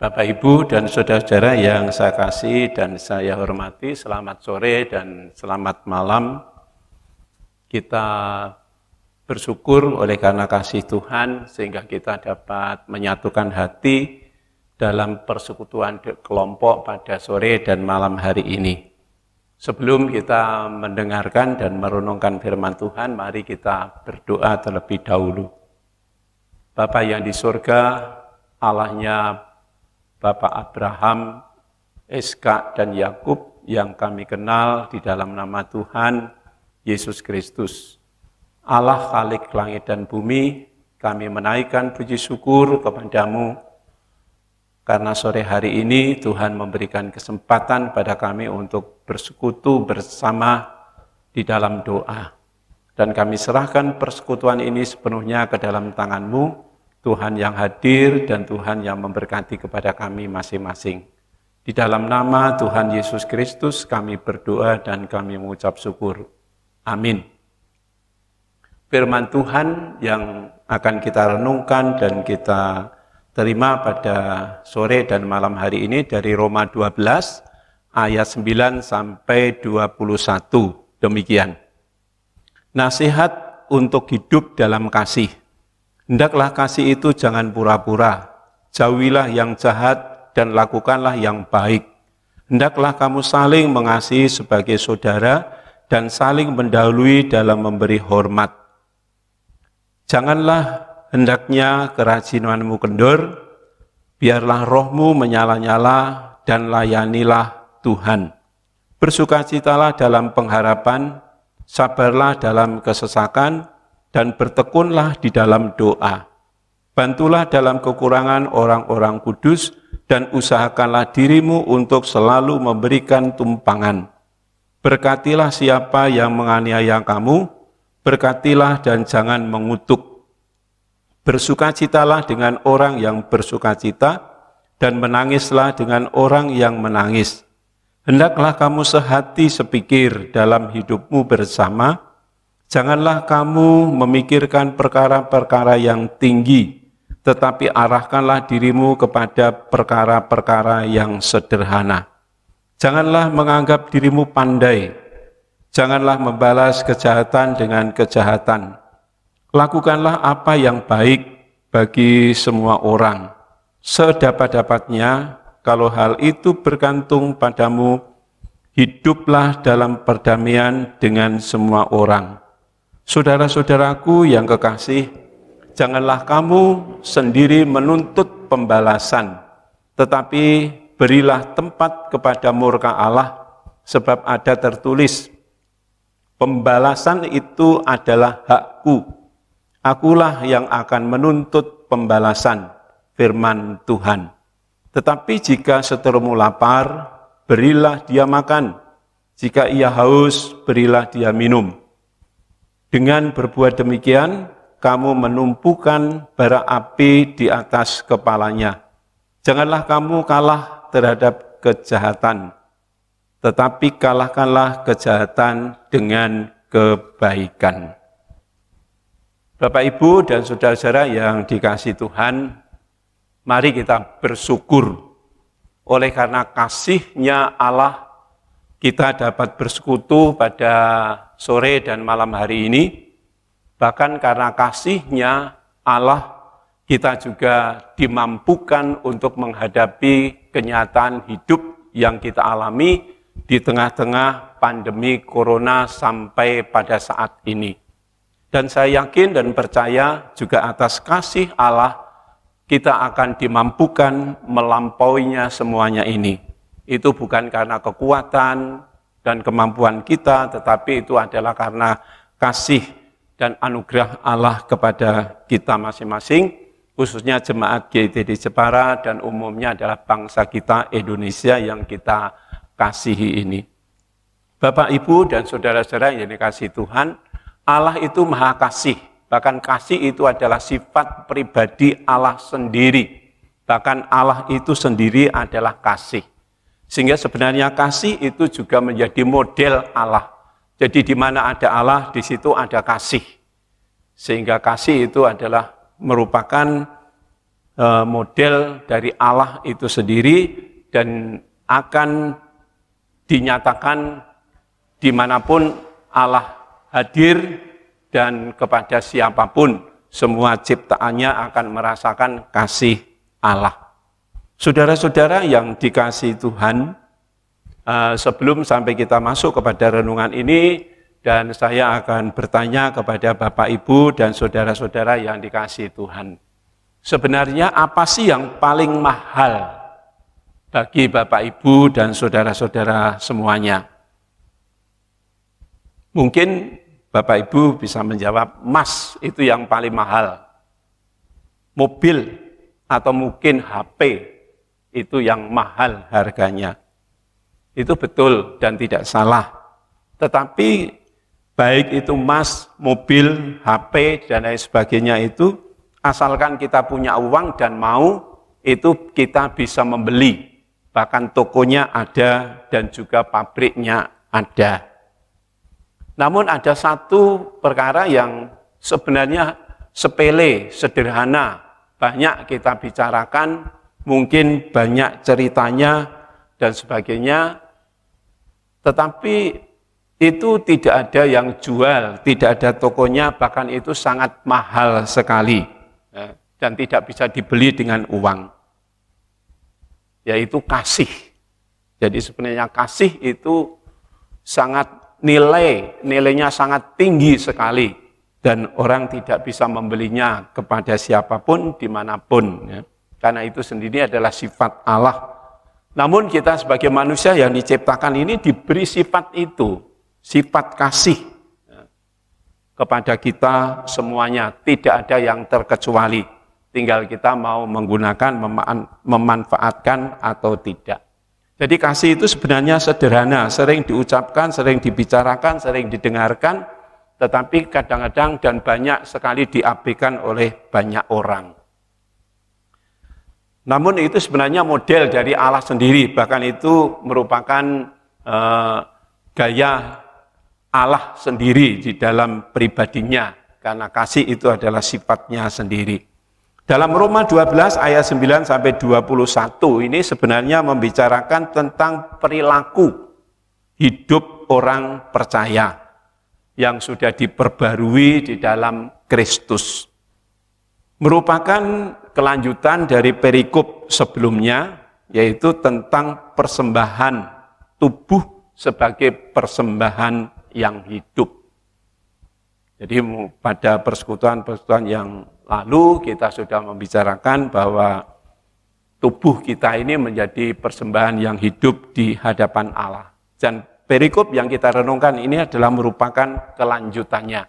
Bapak, Ibu, dan saudara-saudara yang saya kasih dan saya hormati, selamat sore dan selamat malam. Kita bersyukur oleh karena kasih Tuhan sehingga kita dapat menyatukan hati dalam persekutuan kelompok pada sore dan malam hari ini. Sebelum kita mendengarkan dan merenungkan firman Tuhan, mari kita berdoa terlebih dahulu. Bapa yang di surga, Allahnya Bapak Abraham, Ishak dan Yakub yang kami kenal di dalam nama Tuhan Yesus Kristus. Allah Khalik langit dan bumi, kami menaikkan puji syukur kepadamu karena sore hari ini Tuhan memberikan kesempatan pada kami untuk bersekutu bersama di dalam doa. Dan kami serahkan persekutuan ini sepenuhnya ke dalam tangan-Mu, Tuhan yang hadir dan Tuhan yang memberkati kepada kami masing-masing. Di dalam nama Tuhan Yesus Kristus kami berdoa dan kami mengucap syukur. Amin. Firman Tuhan yang akan kita renungkan dan kita terima pada sore dan malam hari ini dari Roma 12 ayat 9 sampai 21. Demikian. Nasihat untuk hidup dalam kasih. Hendaklah kasih itu jangan pura-pura, jauhilah yang jahat dan lakukanlah yang baik. Hendaklah kamu saling mengasihi sebagai saudara dan saling mendahului dalam memberi hormat. Janganlah hendaknya kerajinanmu kendor, biarlah rohmu menyala-nyala dan layanilah Tuhan. Bersukacitalah dalam pengharapan, sabarlah dalam kesesakan, dan bertekunlah di dalam doa. Bantulah dalam kekurangan orang-orang kudus dan usahakanlah dirimu untuk selalu memberikan tumpangan. Berkatilah siapa yang menganiaya kamu, berkatilah dan jangan mengutuk. Bersukacitalah dengan orang yang bersukacita dan menangislah dengan orang yang menangis. Hendaklah kamu sehati sepikir dalam hidupmu bersama. Janganlah kamu memikirkan perkara-perkara yang tinggi, tetapi arahkanlah dirimu kepada perkara-perkara yang sederhana. Janganlah menganggap dirimu pandai, janganlah membalas kejahatan dengan kejahatan. Lakukanlah apa yang baik bagi semua orang. Sedapat-dapatnya, kalau hal itu bergantung padamu, hiduplah dalam perdamaian dengan semua orang. Saudara-saudaraku yang kekasih, janganlah kamu sendiri menuntut pembalasan, tetapi berilah tempat kepada murka Allah, sebab ada tertulis, pembalasan itu adalah hakku, akulah yang akan menuntut pembalasan, firman Tuhan. Tetapi jika seterumu lapar, berilah dia makan, jika ia haus, berilah dia minum. Dengan berbuat demikian, kamu menumpukan bara api di atas kepalanya. Janganlah kamu kalah terhadap kejahatan, tetapi kalahkanlah kejahatan dengan kebaikan. Bapak, Ibu, dan saudara-saudara yang dikasihi Tuhan, mari kita bersyukur oleh karena kasih-Nya Allah kita dapat bersekutu pada sore dan malam hari ini. Bahkan karena kasih-Nya Allah, kita juga dimampukan untuk menghadapi kenyataan hidup yang kita alami di tengah-tengah pandemi corona sampai pada saat ini. Dan saya yakin dan percaya juga atas kasih Allah, kita akan dimampukan melampauinya semuanya ini. Itu bukan karena kekuatan dan kemampuan kita, tetapi itu adalah karena kasih dan anugerah Allah kepada kita masing-masing, khususnya jemaat GITD Jepara dan umumnya adalah bangsa kita Indonesia yang kita kasihi ini. Bapak, Ibu, dan saudara-saudara yang dikasihi Tuhan, Allah itu maha kasih. Bahkan kasih itu adalah sifat pribadi Allah sendiri. Bahkan Allah itu sendiri adalah kasih. Sehingga sebenarnya kasih itu juga menjadi model Allah. Jadi di mana ada Allah, di situ ada kasih. Sehingga kasih itu adalah merupakan model dari Allah itu sendiri dan akan dinyatakan dimanapun Allah hadir dan kepada siapapun semua ciptaannya akan merasakan kasih Allah. Saudara-saudara yang dikasihi Tuhan, sebelum sampai kita masuk kepada renungan ini, dan saya akan bertanya kepada Bapak Ibu dan saudara-saudara yang dikasihi Tuhan. Sebenarnya apa sih yang paling mahal bagi Bapak Ibu dan saudara-saudara semuanya? Mungkin Bapak Ibu bisa menjawab, emas itu yang paling mahal. Mobil atau mungkin HP itu yang mahal harganya. Itu betul dan tidak salah. Tetapi baik itu emas, mobil, HP, dan lain sebagainya itu, asalkan kita punya uang dan mau, itu kita bisa membeli. Bahkan tokonya ada dan juga pabriknya ada. Namun ada satu perkara yang sebenarnya sepele, sederhana, banyak kita bicarakan, mungkin banyak ceritanya dan sebagainya, tetapi itu tidak ada yang jual, tidak ada tokonya, bahkan itu sangat mahal sekali dan tidak bisa dibeli dengan uang, yaitu kasih. Jadi sebenarnya kasih itu sangat nilainya sangat tinggi sekali dan orang tidak bisa membelinya kepada siapapun dimanapun ya. Karena itu sendiri adalah sifat Allah. Namun kita sebagai manusia yang diciptakan ini diberi sifat itu, sifat kasih ya, kepada kita semuanya, tidak ada yang terkecuali, tinggal kita mau menggunakan, memanfaatkan atau tidak. Jadi kasih itu sebenarnya sederhana, sering diucapkan, sering dibicarakan, sering didengarkan, tetapi kadang-kadang dan banyak sekali diabaikan oleh banyak orang. Namun itu sebenarnya model dari Allah sendiri, bahkan itu merupakan gaya Allah sendiri di dalam pribadinya, karena kasih itu adalah sifatnya sendiri. Dalam Roma 12 ayat 9 sampai 21 ini sebenarnya membicarakan tentang perilaku hidup orang percaya yang sudah diperbarui di dalam Kristus. Merupakan kelanjutan dari perikop sebelumnya, yaitu tentang persembahan tubuh sebagai persembahan yang hidup. Jadi pada persekutuan-persekutuan yang lalu kita sudah membicarakan bahwa tubuh kita ini menjadi persembahan yang hidup di hadapan Allah. Dan perikop yang kita renungkan ini adalah merupakan kelanjutannya.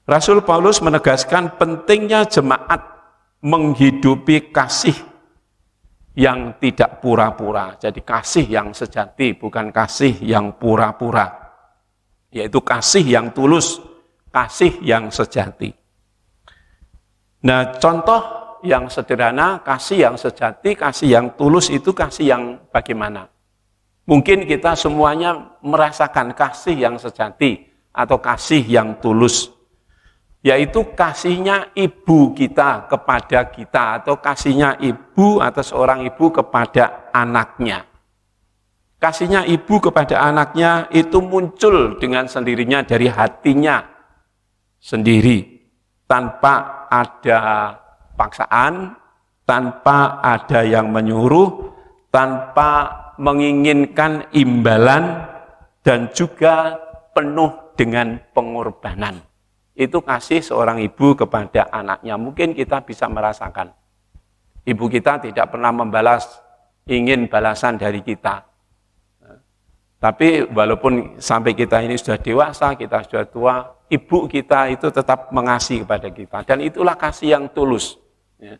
Rasul Paulus menegaskan pentingnya jemaat menghidupi kasih yang tidak pura-pura. Jadi kasih yang sejati, bukan kasih yang pura-pura. Yaitu kasih yang tulus, kasih yang sejati. Nah, contoh yang sederhana, kasih yang sejati, kasih yang tulus itu kasih yang bagaimana? Mungkin kita semuanya merasakan kasih yang sejati atau kasih yang tulus, yaitu kasihnya ibu kita kepada kita atau kasihnya ibu atau seorang ibu kepada anaknya. Kasihnya ibu kepada anaknya itu muncul dengan sendirinya dari hatinya sendiri, tanpa ada paksaan, tanpa ada yang menyuruh, tanpa menginginkan imbalan, dan juga penuh dengan pengorbanan. Itu kasih seorang ibu kepada anaknya. Mungkin kita bisa merasakan. Ibu kita tidak pernah ingin balasan dari kita. Tapi walaupun sampai kita ini sudah dewasa, kita sudah tua, ibu kita itu tetap mengasihi kepada kita. Dan itulah kasih yang tulus. Ya.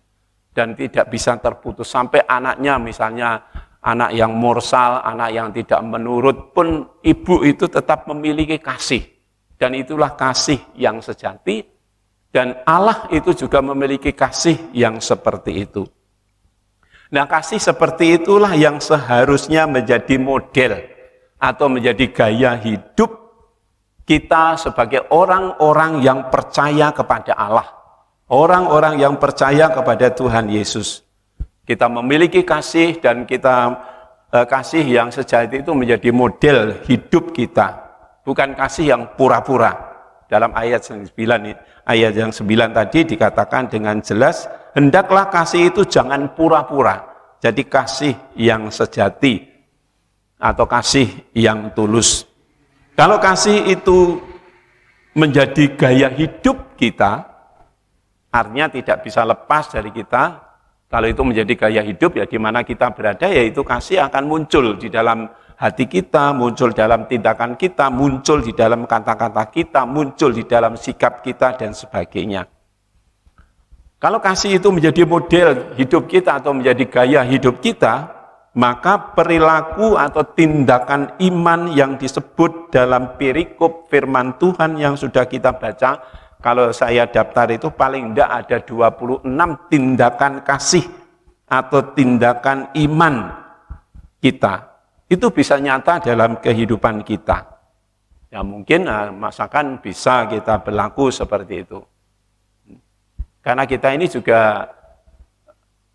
Dan tidak bisa terputus. Sampai anaknya misalnya, anak yang morsal, anak yang tidak menurut pun, ibu itu tetap memiliki kasih. Dan itulah kasih yang sejati. Dan Allah itu juga memiliki kasih yang seperti itu. Nah, kasih seperti itulah yang seharusnya menjadi model atau menjadi gaya hidup kita sebagai orang-orang yang percaya kepada Allah. orang-orang yang percaya kepada Tuhan Yesus. Kita memiliki kasih dan kita kasih yang sejati itu menjadi model hidup kita. Bukan kasih yang pura-pura. Dalam ayat yang 9 tadi dikatakan dengan jelas, hendaklah kasih itu jangan pura-pura. Jadi kasih yang sejati atau kasih yang tulus. Kalau kasih itu menjadi gaya hidup kita, artinya tidak bisa lepas dari kita. Kalau itu menjadi gaya hidup, ya di mana kita berada, yaitu kasih akan muncul di dalam hati kita, muncul dalam tindakan kita, muncul di dalam kata-kata kita, muncul di dalam sikap kita, dan sebagainya. Kalau kasih itu menjadi model hidup kita atau menjadi gaya hidup kita, maka perilaku atau tindakan iman yang disebut dalam perikop firman Tuhan yang sudah kita baca, kalau saya daftar itu paling tidak ada 26 tindakan kasih atau tindakan iman kita. Itu bisa nyata dalam kehidupan kita. Ya mungkin masakan bisa kita berlaku seperti itu. Karena kita ini juga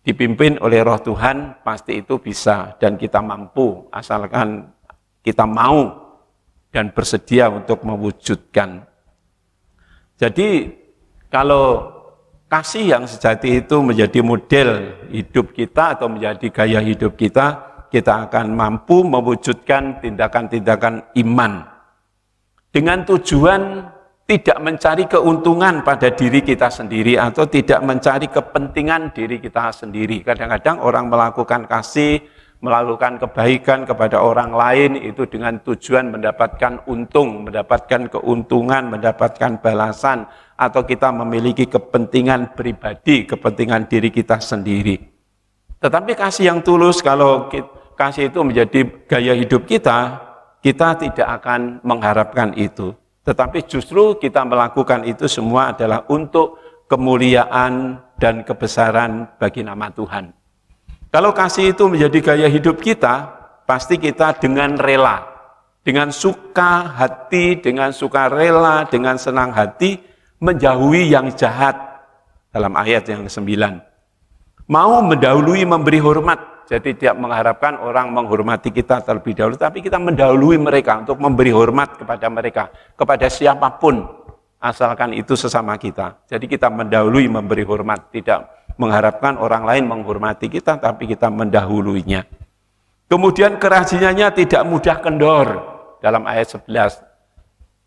dipimpin oleh Roh Tuhan, pasti itu bisa dan kita mampu, asalkan kita mau dan bersedia untuk mewujudkan. Jadi kalau kasih yang sejati itu menjadi model hidup kita atau menjadi gaya hidup kita, kita akan mampu mewujudkan tindakan-tindakan iman dengan tujuan tidak mencari keuntungan pada diri kita sendiri atau tidak mencari kepentingan diri kita sendiri. Kadang-kadang orang melakukan kasih, melakukan kebaikan kepada orang lain itu dengan tujuan mendapatkan untung, mendapatkan keuntungan, mendapatkan balasan, atau kita memiliki kepentingan pribadi, kepentingan diri kita sendiri. Tetapi kasih yang tulus, kalau kasih itu menjadi gaya hidup kita, kita tidak akan mengharapkan itu. Tetapi justru kita melakukan itu semua adalah untuk kemuliaan dan kebesaran bagi nama Tuhan. Kalau kasih itu menjadi gaya hidup kita, pasti kita dengan rela, dengan suka hati, dengan suka rela, dengan senang hati, menjauhi yang jahat. Dalam ayat yang ke-9. Mau mendahului memberi hormat, jadi tidak mengharapkan orang menghormati kita terlebih dahulu, tapi kita mendahului mereka untuk memberi hormat kepada mereka, kepada siapapun, asalkan itu sesama kita. Jadi kita mendahului memberi hormat, tidak mengharapkan orang lain menghormati kita, tapi kita mendahuluinya. Kemudian kerajinannya tidak mudah kendor, dalam ayat 11.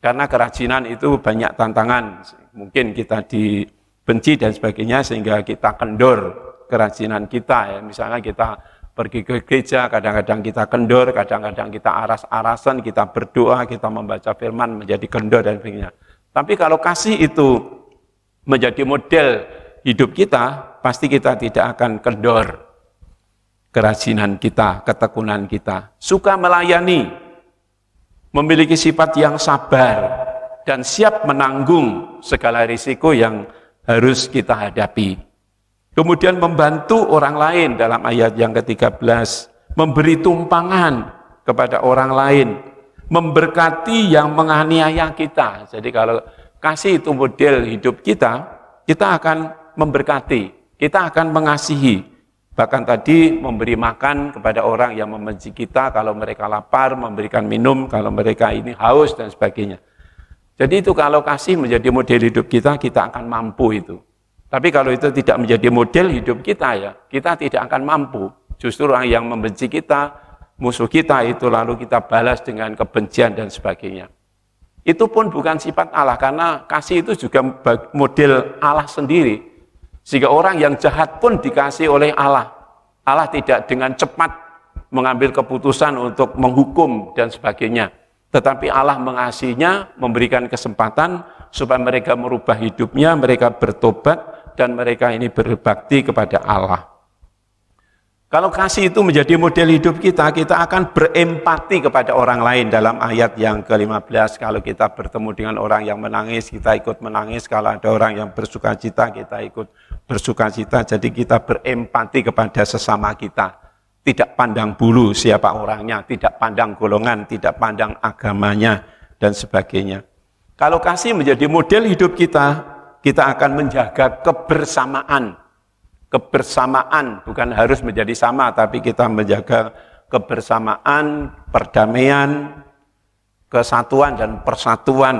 Karena kerajinan itu banyak tantangan, mungkin kita dibenci dan sebagainya, sehingga kita kendor kerajinan kita. Ya. Misalnya kita pergi ke gereja, kadang-kadang kita kendor, kadang-kadang kita aras-arasan, kita berdoa, kita membaca firman, menjadi kendor dan sebagainya. Tapi kalau kasih itu menjadi model hidup kita, pasti kita tidak akan kendor kerajinan kita, ketekunan kita. Suka melayani, memiliki sifat yang sabar, dan siap menanggung segala risiko yang harus kita hadapi. Kemudian membantu orang lain dalam ayat yang ke-13, memberi tumpangan kepada orang lain, memberkati yang menganiaya kita. Jadi kalau kasih itu model hidup kita, kita akan memberkati, kita akan mengasihi. Bahkan tadi memberi makan kepada orang yang membenci kita, kalau mereka lapar, memberikan minum, kalau mereka ini haus dan sebagainya. Jadi itu kalau kasih menjadi model hidup kita, kita akan mampu itu. Tapi kalau itu tidak menjadi model hidup kita, ya kita tidak akan mampu. Justru orang yang membenci kita, musuh kita itu lalu kita balas dengan kebencian dan sebagainya. Itu pun bukan sifat Allah, karena kasih itu juga model Allah sendiri. Sehingga orang yang jahat pun dikasih oleh Allah. Allah tidak dengan cepat mengambil keputusan untuk menghukum dan sebagainya. Tetapi Allah mengasihinya, memberikan kesempatan supaya mereka merubah hidupnya, mereka bertobat, dan mereka ini berbakti kepada Allah. Kalau kasih itu menjadi model hidup kita, kita akan berempati kepada orang lain. Dalam ayat yang ke-15, kalau kita bertemu dengan orang yang menangis, kita ikut menangis. Kalau ada orang yang bersuka cita, kita ikut bersuka cita. Jadi kita berempati kepada sesama kita. Tidak pandang bulu siapa orangnya, tidak pandang golongan, tidak pandang agamanya, dan sebagainya. Kalau kasih menjadi model hidup kita, kita akan menjaga kebersamaan. Kebersamaan bukan harus menjadi sama, tapi kita menjaga kebersamaan, perdamaian, kesatuan dan persatuan.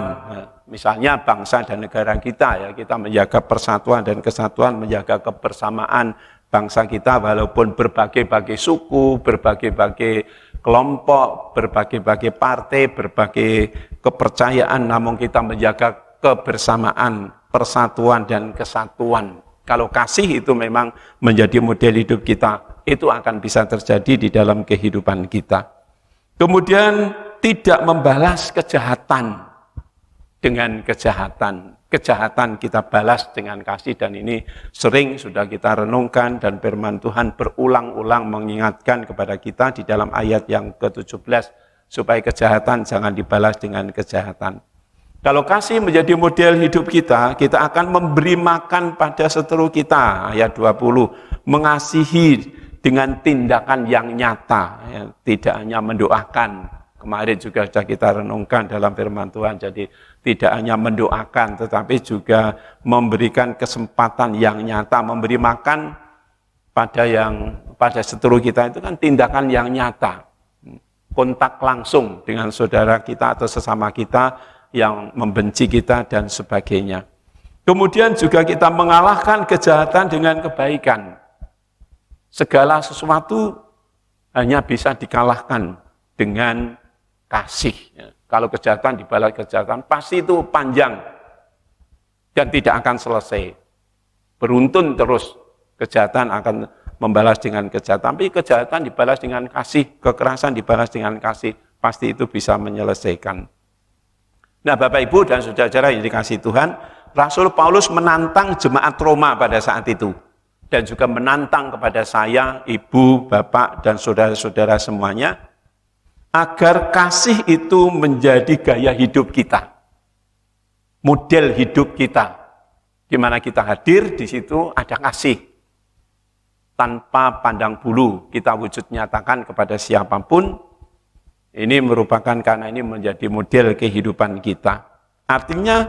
Misalnya bangsa dan negara kita, ya, kita menjaga persatuan dan kesatuan, menjaga kebersamaan bangsa kita walaupun berbagai-bagai suku, berbagai-bagai kelompok, berbagai-bagai partai, berbagai kepercayaan, namun kita menjaga kebersamaan, persatuan dan kesatuan. Kalau kasih itu memang menjadi model hidup kita, itu akan bisa terjadi di dalam kehidupan kita. Kemudian tidak membalas kejahatan dengan kejahatan. Kejahatan kita balas dengan kasih, dan ini sering sudah kita renungkan, dan firman Tuhan berulang-ulang mengingatkan kepada kita di dalam ayat yang ke-17, supaya kejahatan jangan dibalas dengan kejahatan. Kalau kasih menjadi model hidup kita, kita akan memberi makan pada seteru kita, ayat 20, mengasihi dengan tindakan yang nyata, ya, tidak hanya mendoakan. Kemarin juga sudah kita renungkan dalam firman Tuhan, jadi tidak hanya mendoakan, tetapi juga memberikan kesempatan yang nyata, memberi makan pada seteru kita, itu kan tindakan yang nyata, kontak langsung dengan saudara kita atau sesama kita yang membenci kita dan sebagainya. Kemudian juga kita mengalahkan kejahatan dengan kebaikan. Segala sesuatu hanya bisa dikalahkan dengan kasih. Kalau kejahatan dibalas kejahatan, pasti itu panjang dan tidak akan selesai. Beruntun terus, kejahatan akan membalas dengan kejahatan, tapi kejahatan dibalas dengan kasih, kekerasan dibalas dengan kasih, pasti itu bisa menyelesaikan. Nah, Bapak, Ibu, dan saudara-saudara yang dikasihi Tuhan, Rasul Paulus menantang jemaat Roma pada saat itu, dan juga menantang kepada saya, Ibu, Bapak, dan saudara-saudara semuanya, agar kasih itu menjadi gaya hidup kita, model hidup kita, di mana kita hadir, di situ ada kasih, tanpa pandang bulu, kita wujud nyatakan kepada siapapun. Ini merupakan, karena ini menjadi model kehidupan kita. Artinya,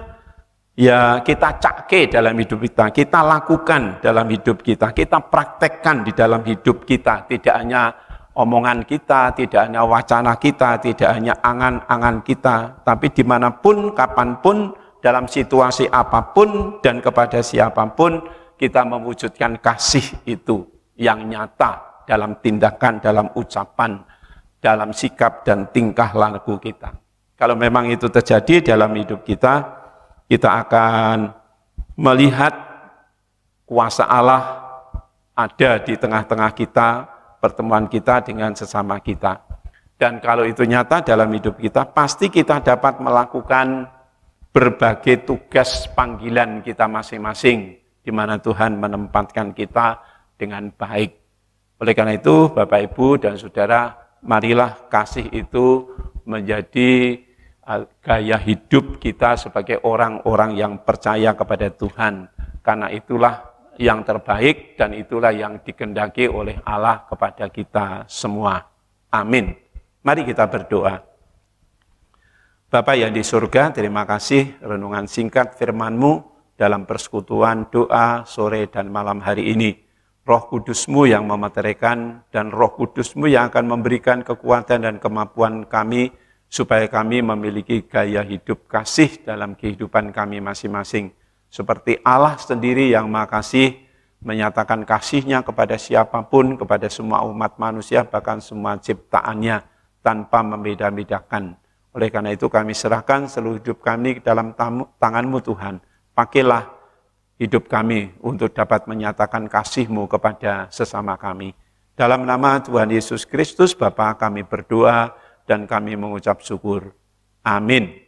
ya kita cake dalam hidup kita lakukan dalam hidup kita praktekkan di dalam hidup kita. Tidak hanya omongan kita, tidak hanya wacana kita, tidak hanya angan-angan kita, tapi dimanapun, kapanpun, dalam situasi apapun, dan kepada siapapun, kita mewujudkan kasih itu yang nyata dalam tindakan, dalam ucapan, dalam sikap dan tingkah laku kita. Kalau memang itu terjadi dalam hidup kita, kita akan melihat kuasa Allah ada di tengah-tengah kita, pertemuan kita dengan sesama kita. Dan kalau itu nyata dalam hidup kita, pasti kita dapat melakukan berbagai tugas panggilan kita masing-masing, di mana Tuhan menempatkan kita dengan baik. Oleh karena itu, Bapak, Ibu, dan saudara, marilah kasih itu menjadi gaya hidup kita sebagai orang-orang yang percaya kepada Tuhan. Karena itulah yang terbaik dan itulah yang dikehendaki oleh Allah kepada kita semua. Amin. Mari kita berdoa. Bapa yang di surga, terima kasih renungan singkat firman-Mu dalam persekutuan doa sore dan malam hari ini. Roh Kudus-Mu yang memeteraikan dan Roh Kudus-Mu yang akan memberikan kekuatan dan kemampuan kami supaya kami memiliki gaya hidup kasih dalam kehidupan kami masing-masing. Seperti Allah sendiri yang Maha Kasih menyatakan kasih-Nya kepada siapapun, kepada semua umat manusia, bahkan semua ciptaannya tanpa membeda-bedakan. Oleh karena itu kami serahkan seluruh hidup kami dalam tangan-Mu Tuhan. Pakailah hidup kami untuk dapat menyatakan kasih-Mu kepada sesama kami. Dalam nama Tuhan Yesus Kristus, Bapa, kami berdoa dan kami mengucap syukur. Amin.